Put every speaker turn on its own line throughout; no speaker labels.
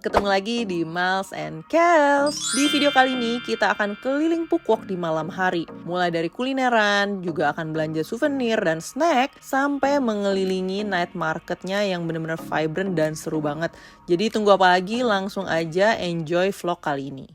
ketemu lagi di Miles and Kels. Di video kali ini kita akan keliling Phuket di malam hari. Mulai dari kulineran, juga akan belanja souvenir dan snack, sampai mengelilingi night marketnya yang benar-benar vibrant dan seru banget. Jadi tunggu apa lagi, langsung aja enjoy vlog kali ini.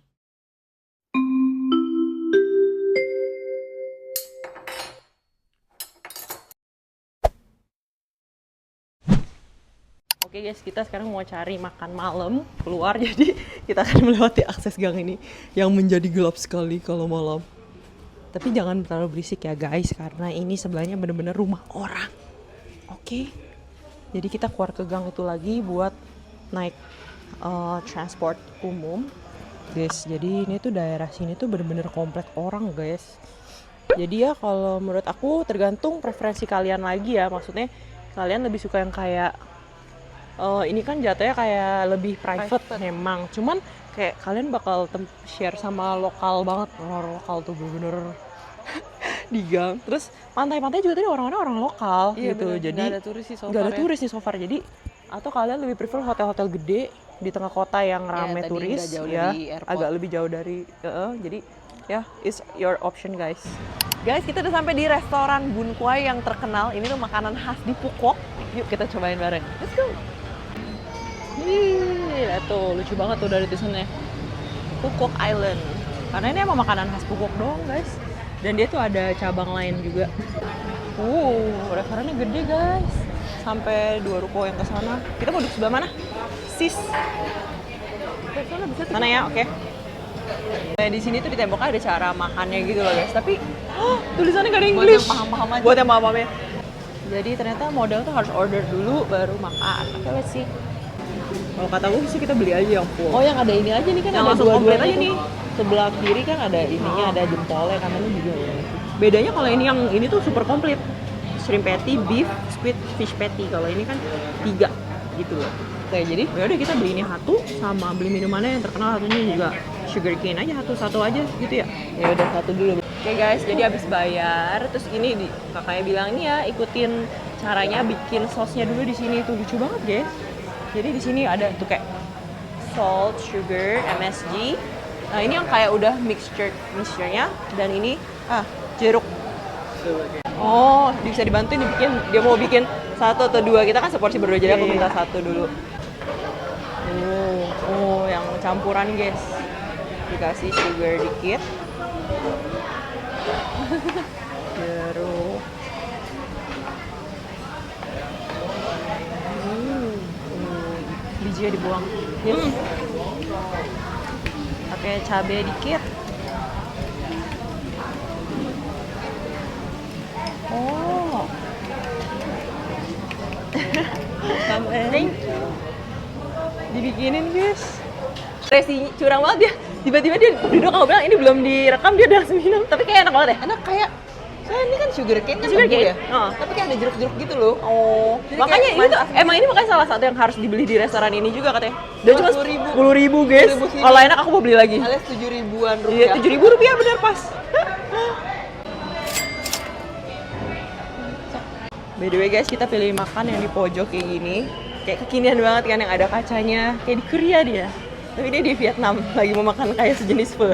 Oke guys, kita sekarang mau cari makan malam keluar, jadi kita akan melewati akses gang ini yang menjadi gelap sekali kalau malam. Tapi jangan terlalu berisik ya guys, karena ini sebelahnya bener-bener rumah orang. Oke, jadi kita keluar ke gang itu lagi buat naik transport umum guys. Jadi ini tuh daerah sini tuh bener-bener komplek orang guys. Jadi ya kalau menurut aku tergantung preferensi kalian lagi ya, maksudnya kalian lebih suka yang kayak ini kan jatuhnya kayak lebih private memang, cuman kayak kalian bakal share sama lokal banget. Orang lokal tuh bener-bener di gang. Terus pantai-pantai juga tadi orang-orang orang lokal gitu. Bener. Jadi nggak ada turis nih so far. Jadi atau kalian lebih prefer hotel-hotel gede di tengah kota yang rame turis ya, agak lebih jauh dari jadi ya is your option guys. Guys, kita udah sampai di restoran Bun Kwai yang terkenal. Ini tuh makanan khas di Phuket. Yuk kita cobain bareng. Let's go. Lihat tuh, lucu banget tuh dari tulisannya Phuket Island. Karena ini emang makanan khas Phuket doang guys. Dan dia tuh ada cabang lain juga. Restorannya gede guys. Sampai 2 ruko yang ke sana. Kita mau duduk sebelah mana? Sis. Mana ya? Oke. Di sini tuh di temboknya ada cara makannya gitu loh guys. Tapi tulisannya gak ada English. Buat yang paham aja. Jadi ternyata modal tuh harus order dulu baru makan. Oke, let's see. Kalau kata gue sih kita beli aja yang full. Oh, yang ada ini aja nih kan, yang ada dua-dua aja nih. Sebelah kiri kan ada ininya, ada jempolnya, kanannya juga ya. Bedanya kalau ini yang ini tuh super komplit. Shrimp patty, beef, squid, fish patty. Kalau ini kan 3 gitu loh. Oke, jadi ya udah kita beli ini satu, sama beli minumannya yang terkenal satunya juga sugar cane aja, satu aja gitu ya. Ya udah satu dulu. Oke guys, jadi habis bayar, terus ini kakaknya bilang ini ya ikutin caranya bikin sosnya dulu di sini. Tuh lucu banget guys. Jadi di sini ada tuh kayak salt, sugar, MSG. Nah ini yang kayak udah mixture-nya, dan ini jeruk. Oh, bisa dibantuin dibikin. Dia mau bikin 1 atau 2. Kita kan seporsi berdua, jadi aku minta 1 dulu. Yang campuran guys. Dikasih sugar dikit. Jeruk. Bijinya dibuang. Pakai cabai dikit. Thank you. Dibikinin guys. Resi curang banget dia. Tiba-tiba dia duduk, aku bilang ini belum direkam, dia udah langsung minum. Tapi kayak enak banget ya. Enak kayak ini kan sugar cane kan tebu ya? Tapi kayak ada jeruk-jeruk gitu loh. Makanya ini tuh, emang ini makanya salah satu yang harus dibeli di restoran ini juga katanya. Dan cuma 10.000 guys. Kalau enak aku mau beli lagi. Alias 7.000-an rupiah. Iya, 7.000 rupiah bener pas. By the way guys, kita pilih makan yang di pojok kayak gini. Kayak kekinian banget kan, yang ada kacanya. Kayak di Korea dia. Tapi dia di Vietnam, lagi mau makan kayak sejenis pho.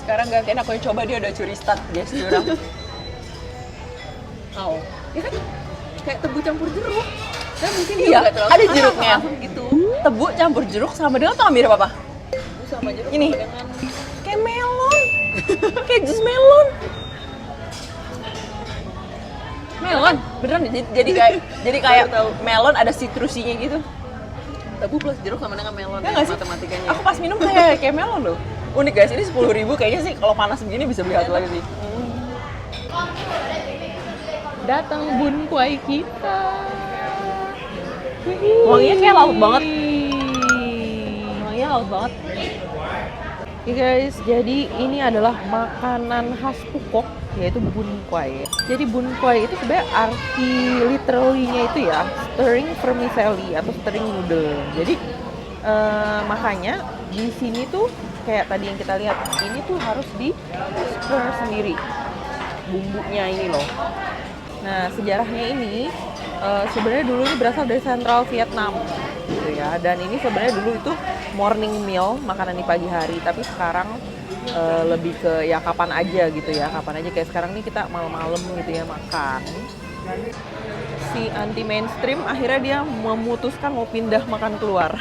Sekarang gantian aku yang coba, dia udah curi start guys, curang. Ya kan kayak tebu campur jeruk. Kan mungkin iya, ada jeruknya. Gitu. Tebu campur jeruk sama dengan tuh mirip apa? Sama jeruk ini. Dengan kayak melon. Kayak jus melon. Melon, beneran jadi kayak melon ada citrusinya gitu. Tebu plus jeruk sama dengan melon ya, matematikanya. Aku pas minum kayak melon loh. Unik guys, ini 10.000 kayaknya sih kalau panas begini bisa beli satu lagi sih. Datang Bun Kwai kita. Wanginya kayak laut banget. Oke guys, jadi ini adalah makanan khas Phuket, yaitu Bun Kwai. Jadi Bun Kwai itu sebenarnya arti literally-nya itu ya stirring vermicelli atau stirring noodle. Jadi makanya di sini tuh kayak tadi yang kita lihat, ini tuh harus di stir sendiri bumbunya ini loh. Nah sejarahnya ini sebenarnya dulu ini berasal dari Central Vietnam gitu ya. Dan ini sebenarnya dulu itu morning meal, makanan di pagi hari. Tapi sekarang lebih ke ya kapan aja gitu ya, kapan aja. Kayak sekarang nih kita malam-malam gitu ya makan. Dan si anti mainstream akhirnya dia memutuskan mau pindah makan keluar.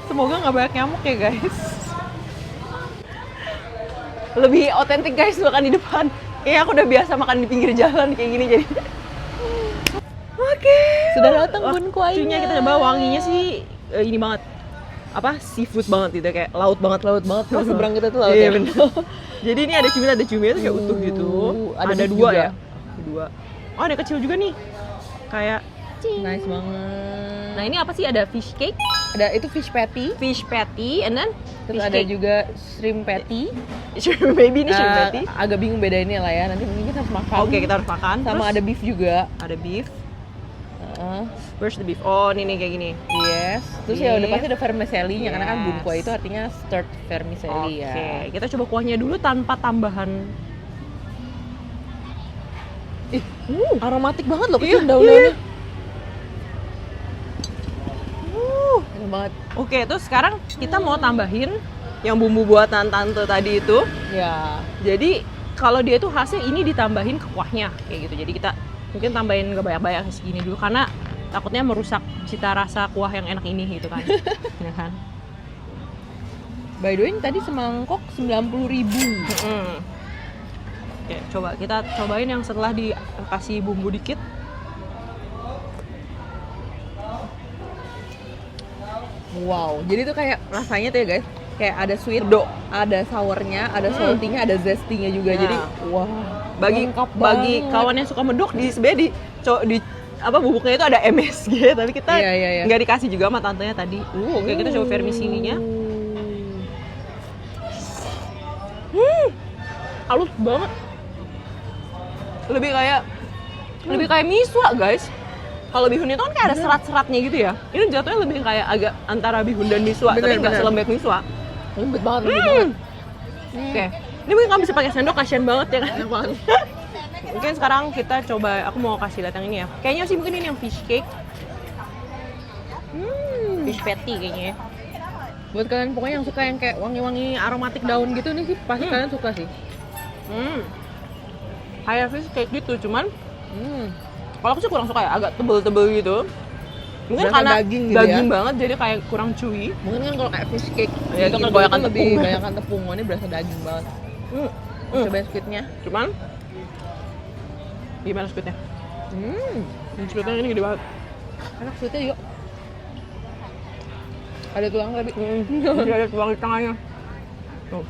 Semoga nggak banyak nyamuk ya guys. Lebih otentik guys makan di depan. Kayaknya aku udah biasa makan di pinggir jalan kayak gini jadi. Oke.
Sudah datang bun kuahnya.
Kita coba, wanginya sih ini banget. Apa seafood banget gitu, kayak laut banget.
Oh, seberang kita tuh laut
Iya,
ya.
bener. Jadi ini ada cumi tuh kayak utuh gitu. Ada
beef
dua
juga.
ya. Dua. Oh, ada kecil juga nih. Kayak
Nice banget.
nah ini apa sih, ada fish cake,
Ada itu fish patty,
and then
terus
fish
ada
cake.
juga shrimp patty.
Maybe ini shrimp patty.
Agak bingung bedainnya lah ya. Nanti mungkin kita harus makan.
Oke, kita harus makan.
Sama
Terus
ada beef juga.
ada beef.
Heeh.
Where's the beef? Oh, ini nih kayak gini.
Yes. Terus ya udah
Beef.
pasti ada vermicelli-nya karena kan bun
Yes.
kuah itu artinya stirred vermicelli ya.
Oke, kita coba kuahnya dulu tanpa tambahan.
Ih, aromatik banget loh
Iya,
kecium daun-daunnya. Enak banget.
Oke, terus sekarang kita mau tambahin yang bumbu buatan tante tadi itu.
Ya.
Jadi kalau dia itu khasnya ini ditambahin ke kuahnya kayak gitu. Jadi kita mungkin tambahin gak banyak-banyak segini dulu karena takutnya merusak cita rasa kuah yang enak ini gitu kan. Ya kan?
By the way, ini tadi semangkok 90.000.
Oke, coba kita cobain yang setelah dikasih bumbu dikit.
Wow, jadi tuh kayak rasanya tuh ya guys, kayak ada sweet,
Pedo.
ada sournya, ada salty-nya, ada zesty-nya juga.
Ya.
Jadi wah,
Bagi
lengkap banget.
kawan yang suka medok di sebenarnya di apa bubuknya itu ada MSG tapi kita
Iya.
nggak dikasih juga sama tantenya tadi. Oke, kita coba vermicelli-nya. Halus banget. Lebih kayak miswa, guys. Kalau bihun itu kan kayak ada serat-seratnya gitu ya. Ini jatuhnya lebih kayak agak antara bihun dan miswa, tapi nggak
Bener.
selembek miswa.
Lembut banget, lembut banget.
Oke. Ini mungkin nggak bisa pakai sendok, kasihan banget ya kan.
Enak banget.
Mungkin sekarang kita coba, aku mau kasih lihat yang ini ya. Kayaknya sih mungkin ini yang fish cake. Fish patty kayaknya ya.
Buat kalian pokoknya yang suka yang kayak wangi-wangi aromatik daun gitu nih sih, pasti kalian suka sih.
Kayak fish cake gitu, cuman
Hmm.
kalau aku sih kurang suka ya, agak tebel-tebel gitu. Mungkin
Berasa
karena
daging gitu ya.
banget jadi kayak kurang chewy.
Mungkin kan kalau kayak fish cake,
Ya, itu
gitu
kebanyakan
lebih
tepung.
banyakan tepung. Ini berasa daging banget. Cobain squidnya.
Cuman gimana squidnya? Squidnya ini gede banget.
Enak squidnya yuk. Ada tulang tapi.
Masih ada tulang di tengahnya. Tuh.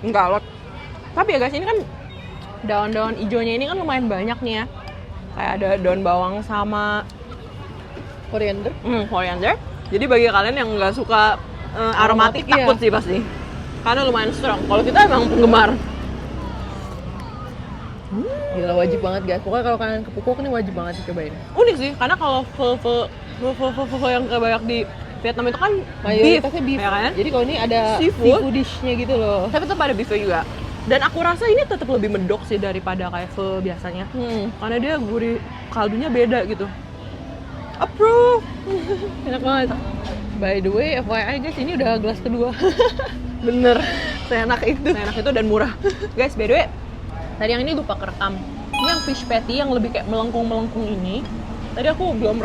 Enggak alot. Tapi ya guys, ini kan daun-daun hijaunya ini kan lumayan banyak nih ya. Kayak ada daun bawang sama
Koriander.
coriander. Jadi bagi kalian yang nggak suka aromatik,
Aromatik, iya.
takut sih pasti. Karena lumayan strong. Kalau kita emang penggemar.
Gila, wajib banget guys. Pokoknya kalau kalian ke Phuket ini wajib banget dicobain.
Unik sih, karena kalau pho yang kayak banyak di Vietnam itu kan
Mayoritasnya beef.
ya kan?
Jadi kalau ini ada
Seafood.
seafood dish-nya gitu loh.
Tapi tetap ada beefnya juga. Dan aku rasa ini tetap lebih medok sih daripada kayak pho biasanya. Karena dia gurih, kaldunya beda gitu. Approve.
Enak banget. By the way, FYI guys, ini udah gelas kedua.
Bener.
Seenak itu.
Enak itu dan murah. Guys, by the way, tadi yang ini lupa kerekam. Ini yang fish patty yang lebih kayak melengkung-melengkung ini. Tadi aku belum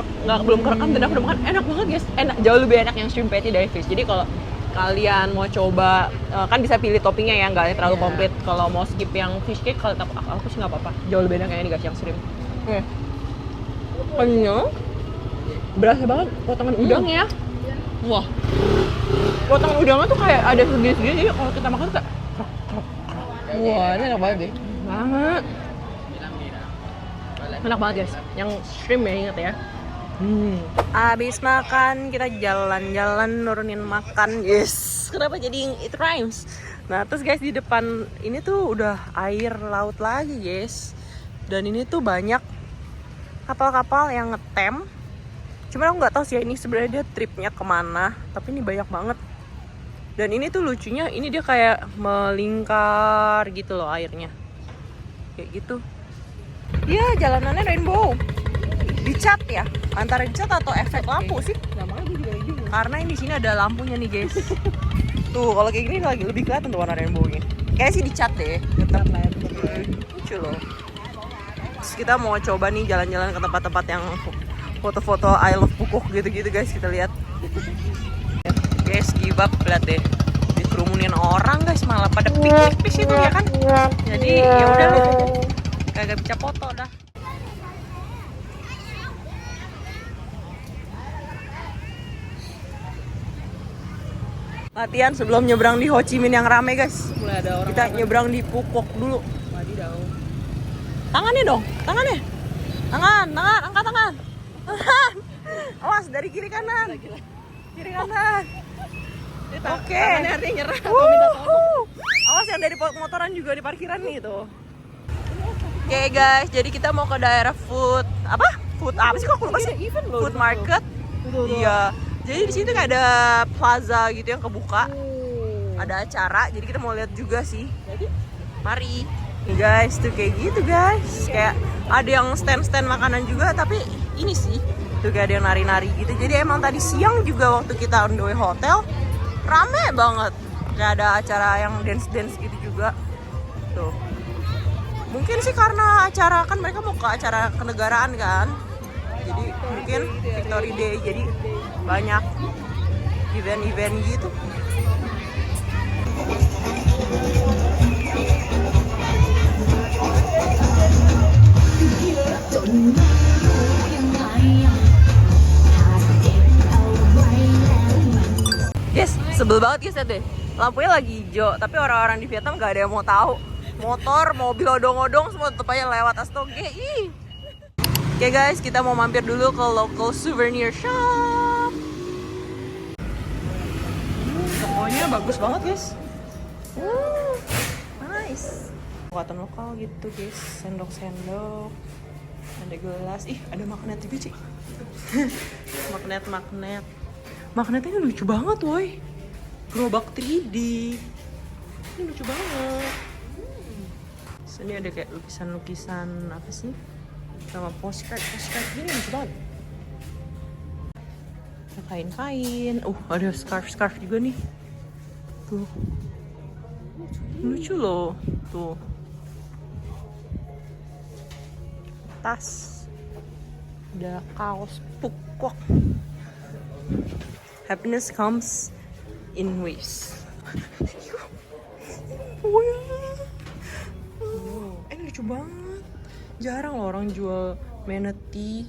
kerekam dan aku udah makan, enak banget guys. Enak, jauh lebih enak yang shrimp patty dari fish. Jadi kalau kalian mau coba, kan bisa pilih toppingnya ya, nggak terlalu
Iya.
komplit. Kalau mau skip yang fish cake, kalau aku sih nggak apa-apa. Jauh lebih enak yang ini guys, yang shrimp. Kenyal. Berasa banget potongan udangnya.
Wah,
Potongan udangnya tuh kayak ada segini-segini, jadi kalau kita makan tuh kayak
wah, ini enak banget deh.
banget. Enak banget guys, yang shrimp ya, inget ya. Abis makan kita jalan-jalan nurunin makan. Yes, kenapa jadi it rhymes? Nah terus guys, di depan ini tuh udah air laut lagi guys. Dan ini tuh banyak kapal-kapal yang ngetem. Cuman aku nggak tahu sih ya, ini sebenarnya dia tripnya kemana. Tapi ini banyak banget. Dan ini tuh lucunya, ini dia kayak melingkar gitu loh airnya. Kayak gitu. Iya, jalanannya rainbow. Dicat ya? Antara dicat atau efek lampu sih?
Nah, makanya gue juga ini.
Karena ini di sini ada lampunya nih, guys. Tuh, kalau kayak gini lagi lebih kelihatan tuh warna rainbow-nya. Kayaknya sih dicat deh. Tetap lah ya, lucu loh. Terus kita mau coba nih jalan-jalan ke tempat-tempat yang foto-foto I love Pukuk gitu-gitu, guys. Kita lihat. Guys, give up, lihat deh. Dikerumunin orang, guys, malah pada piknik di situ ya kan. Jadi ya udah lah. Kagak bisa foto dah. Latihan sebelum nyebrang di Ho Chi Minh yang rame, guys.
Mulai ada orang.
Kita nyebrang di Pukuk dulu.
Wadidaw.
Tangannya dong, tangannya. Tangan, angkat tangan. Tangan. Awas dari kiri kanan. Kiri kanan. Oke.
Tangannya artinya nyerah atau minta tolong.
Awas yang dari motoran juga di parkiran nih tuh. Oke guys, jadi kita mau ke daerah food apa sih kok aku lupa sih? Food market. Iya. Jadi di sini tuh kayak ada plaza gitu yang kebuka. Ada acara, jadi kita mau lihat juga sih. Mari. Nih guys, tuh kayak gitu guys. Kayak ada yang stand-stand makanan juga, tapi ini sih tuh kayak ada yang nari-nari gitu. Jadi emang tadi siang juga waktu kita on the way hotel rame banget. Kayak ada acara yang dance-dance gitu juga. Tuh. Mungkin sih karena acara kan mereka mau ke acara kenegaraan kan. Jadi mungkin Victory Day, jadi banyak event-event gitu. Guys, sebel banget guys, lihat deh. Lampunya lagi hijau, tapi orang-orang di Vietnam gak ada yang mau tahu. Motor, mobil odong-odong semua tetep aja lewat. Astaga, ih. Oke guys, kita mau mampir dulu ke local souvenir shop. Tokonya bagus banget guys. Nice. Buatan lokal gitu guys, sendok-sendok. Ada gelas, ih ada magnet juga sih. Magnet. Magnetnya lucu banget woi. Gerobak 3D. Ini lucu banget. Ini ada kayak lukisan-lukisan apa sih? Sama postcard gini lucu banget. Ada kain-kain. Ada scarf juga nih. Tuh. Lucu loh. Tuh. Tas. Ada kaos Pukuk. Happiness comes in waves. Ini lucu banget. Jarang loh orang jual manatee.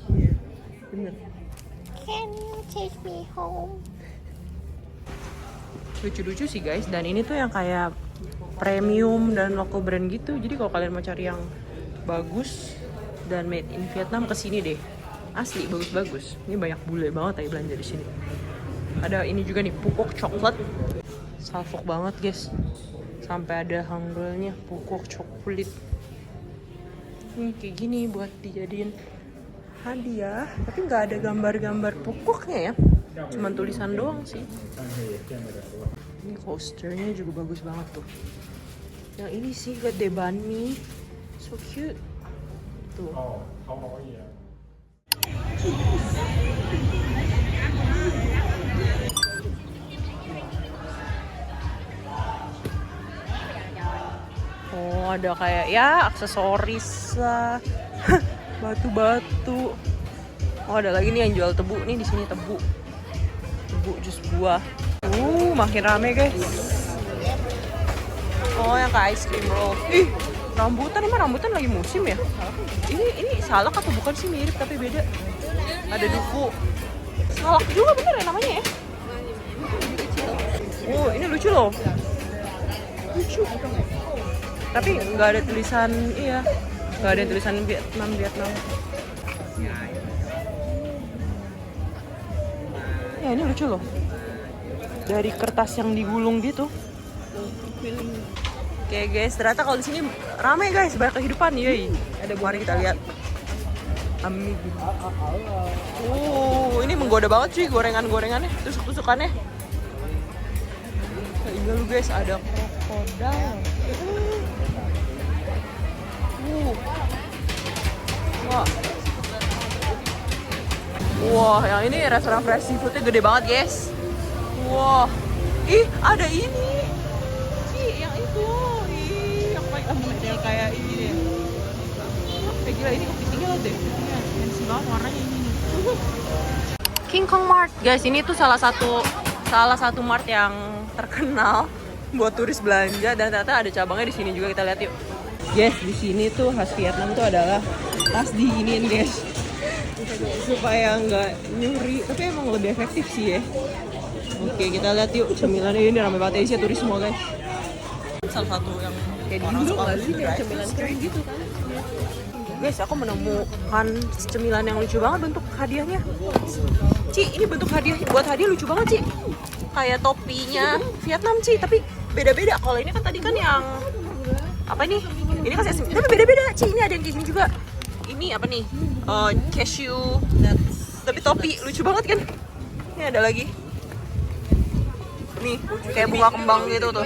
Bener. Can you take me home? Lucu-lucu sih guys. Dan ini tuh yang kayak premium dan local brand gitu. Jadi kalau kalian mau cari yang bagus dan made in Vietnam, kesini deh. Asli bagus-bagus. Ini banyak bule banget tadi belanja di sini. Ada ini juga nih, Pukuk coklat. Salfok banget guys. Sampai ada hanggelnya, Pukuk coklat. Nih kayak gini buat dijadiin hadiah. Tapi nggak ada gambar-gambar Pukuknya ya. Cuman tulisan doang sih. Ini coasternya juga bagus banget tuh. Yang ini sih gede bunny. So cute. Tuh. Oh, ada kayak ya aksesoris lah. Batu-batu. Oh, ada lagi nih yang jual tebu nih di sini, tebu. Tebu jus buah. Makin rame, guys. Oh, yang kayak ice cream roll. Ih, rambutan emang rambutan lagi musim ya? Ini salak atau bukan sih, mirip tapi beda. Ada duku. Salak juga bener ya namanya ya? Oh, ini lucu loh. Lucu. Tapi nggak ada tulisan, iya. Nggak ada tulisan Vietnam. Ya, ini lucu loh. Dari kertas yang digulung gitu. Oke guys, ternyata kalau di sini ramai guys, banyak kehidupan, yoi. Mari kita lihat. Ini menggoda banget sih gorengannya, tusuk-tusukannya. Iya lu guys, ada krokodil. Wah. Wah, yang ini restoran fresh seafoodnya gede banget, guys. Wah. Ih, ada ini. Ih, yang itu. Ih, yang model kayak ini deh. Kayak gila, ini kepitingnya loh deh. Iya, fancy banget warnanya ini. King Kong Mart. Guys, ini tuh salah satu mart yang terkenal buat turis belanja dan ternyata ada cabangnya di sini juga, kita lihat yuk. Guys, di sini tuh khas Vietnam tuh adalah tas diinin, guys. Supaya nggak nyuri, tapi emang lebih efektif sih ya. Oke, kita lihat yuk cemilannya. Ini ramai banget, isinya turis semua, guys. Salah satu yang kayak di Indo nggak sih, kayak cemilan keren gitu kan. Guys, aku menemukan cemilan yang lucu banget bentuk hadiahnya. Ci, ini bentuk hadiah, buat hadiah lucu banget, Ci. Kayak topinya Vietnam, Ci, tapi beda-beda. Kalau ini kan tadi kan yang apa nih? Ini kan tapi beda-beda, Ci. Ini ada yang kayak gini juga. Ini apa nih? Cashew nuts. Tapi topi lucu banget kan? Ini ada lagi. Nih, kayak bunga kembang gitu tuh.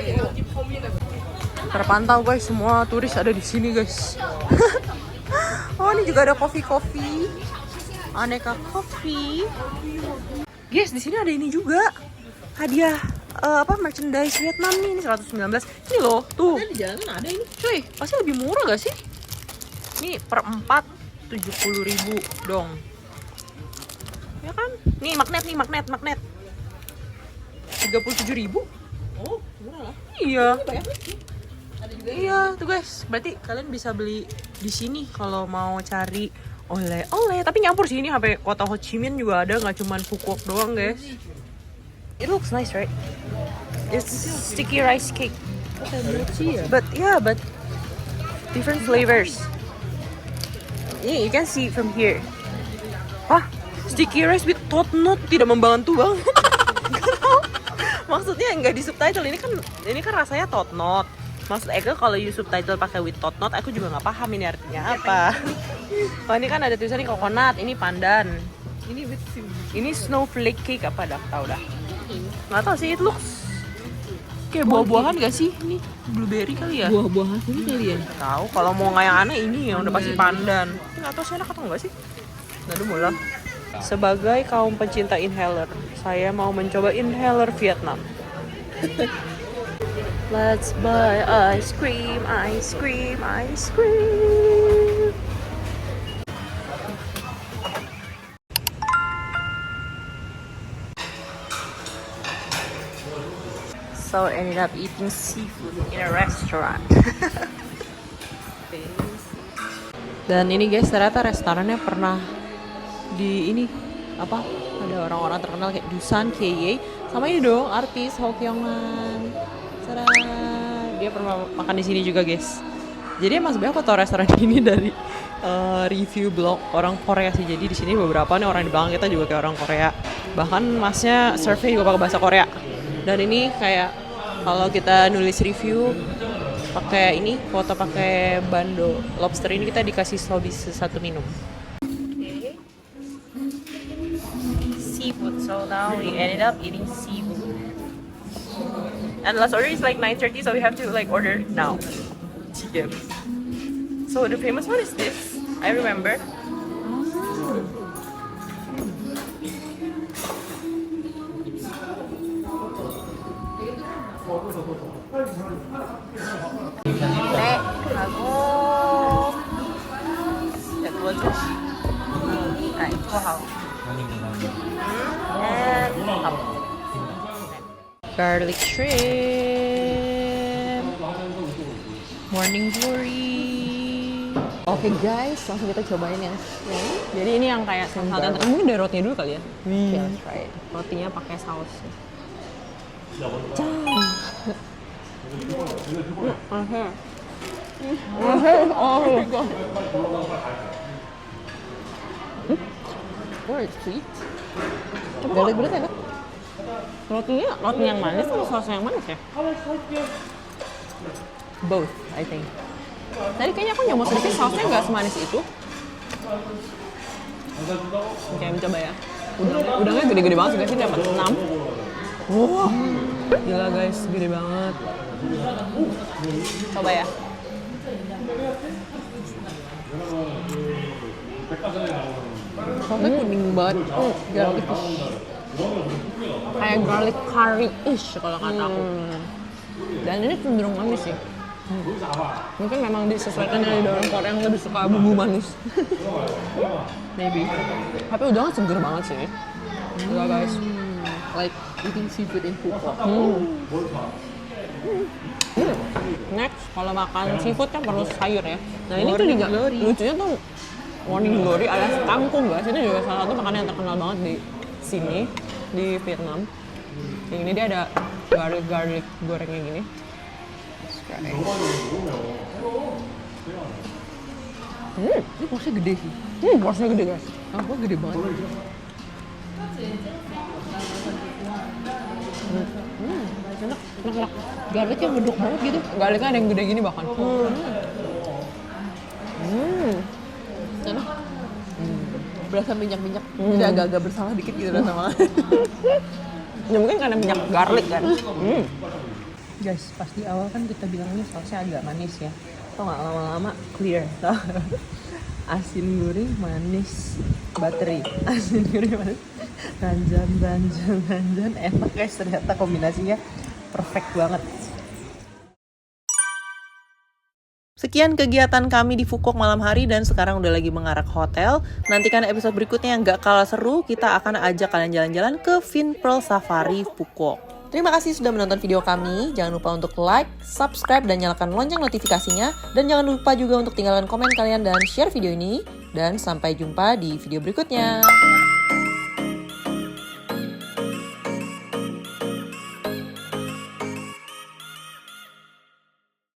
Terpantau, guys, semua turis ada di sini, guys. Oh, ini juga ada kopi-kopi. Aneka kopi. Guys, di sini ada ini juga. Hadiah merchandise Vietnam nih. Ini 119. Ini loh, tuh.
Di jalan ada ini.
Cuy, pasti lebih murah gak sih? Ini per 4 70.000 dong. Ya kan? Nih magnet. 37.000.
Oh, murah lah.
Iya.
Banyak nih. Ada juga.
Iya, tuh guys. Berarti kalian bisa beli di sini kalau mau cari oleh-oleh. Tapi nyampur sih, ini sampai kota Ho Chi Minh juga ada, nggak cuma Phuoc doang, guys. It looks nice, right? It's sticky rice cake.
Kayak mochi ya?
But different flavors. Ini you can see from here. Wah, sticky rice with tot nut tidak membantu bang. Gak tau. Maksudnya nggak di subtitle, ini kan rasanya tot nut. Maksud Eka kalau you subtitle pakai with tot nut, aku juga nggak paham ini artinya apa. Oh, ini kan ada tulisannya coconut, ini pandan.
Ini with sim.
Ini snowflake cake apa dah? Tahu dah. Nggak tahu sih, it looks kayak buah-buahan gak sih? Ini blueberry kali ya?
Buah-buahan ini kali ya?
Tahu, kalau mau nggak yang aneh ini yang udah pasti pandan. Tapi nggak tahu sih enak atau enggak sih. Nggak dulu lah. Sebagai kaum pencinta inhaler, saya mau mencoba inhaler Vietnam. Let's buy ice cream. So ended up eating seafood in a restaurant. Dan ini guys, ternyata restorannya pernah di ini apa? Ada orang-orang terkenal kayak Dusan Kieye, sama ini dong artis Ho Kyung Man. Tada! Dia pernah makan di sini juga guys. Jadi Mas Bea aku tau restoran ini dari review blog orang Korea sih. Jadi di sini beberapa nih orang di belakang kita juga kayak orang Korea. Bahkan Masnya survei juga pakai bahasa Korea. Dan ini kayak kalau kita nulis review pakai ini foto pakai bando lobster ini, kita dikasih sobis satu minum. Seafood, so now we ended up eating seafood. And last order is like 9:30, so we have to like order now. Chicken. So the famous one is this. I remember. Teh, hago. That was it. Itu hal. And up. Garlic shrimp. Morning glory. Oke guys, langsung kita cobain yang ini. Jadi ini yang kayak salad. Mungkin dari rotinya dulu kali ya. Yeah, that's right. Rotinya pakai sausnya. Oh, it's sweet. Garlic bread enak. Roti yang manis atau saus yang manis ya? Both, I think. Tadi kayaknya aku nyomot sedikit, sausnya nggak semanis itu. Oke, mencoba ya. Udangnya gede-gede banget juga sih, dapat 6. Wah, gila guys, gede banget. Coba ya.
Sausnya kuning banget. Garlic-ish. Kayak garlic curry-ish kalau kata aku. Dan ini cenderung manis sih. Mungkin memang disesuaikan dari orang Korea yang lebih suka bumbu manis. Maybe. Tapi udangnya seger banget sih. Gila guys. Like eating seafood in Phuket. Next, kalau makan seafood kan perlu sayur ya. Nah ini tuh juga lucunya tuh Morning Glory alias kangkung guys. Ini juga salah satu makanan yang terkenal banget di sini, di Vietnam. Yang ini dia ada garlic gorengnya gini. Ini porsinya gede sih. Porsinya gede guys. Apa gede banget. Enak. Garlicnya medok banget gitu. Garlicnya ada yang gede gini bahkan. Enak. Berasa minyak-minyak. Jadi agak-agak bersalah dikit gitu sama. Ya mungkin karena minyak garlic kan.
Guys, pas di awal kan kita bilangnya sausnya agak manis ya. Tau nggak, lama-lama clear. Asin gurih manis buttery. Asin gurih manis. Ranjan. Enak guys, ternyata kombinasinya perfect banget. Sekian kegiatan kami di Phuket malam hari dan sekarang udah lagi mengarah ke hotel. Nantikan episode berikutnya yang gak kalah seru, kita akan ajak kalian jalan-jalan ke Vinpearl Safari Phuket. Terima kasih sudah menonton video kami. Jangan lupa untuk like, subscribe, dan nyalakan lonceng notifikasinya. Dan jangan lupa juga untuk tinggalkan komen kalian dan share video ini. Dan sampai jumpa di video berikutnya.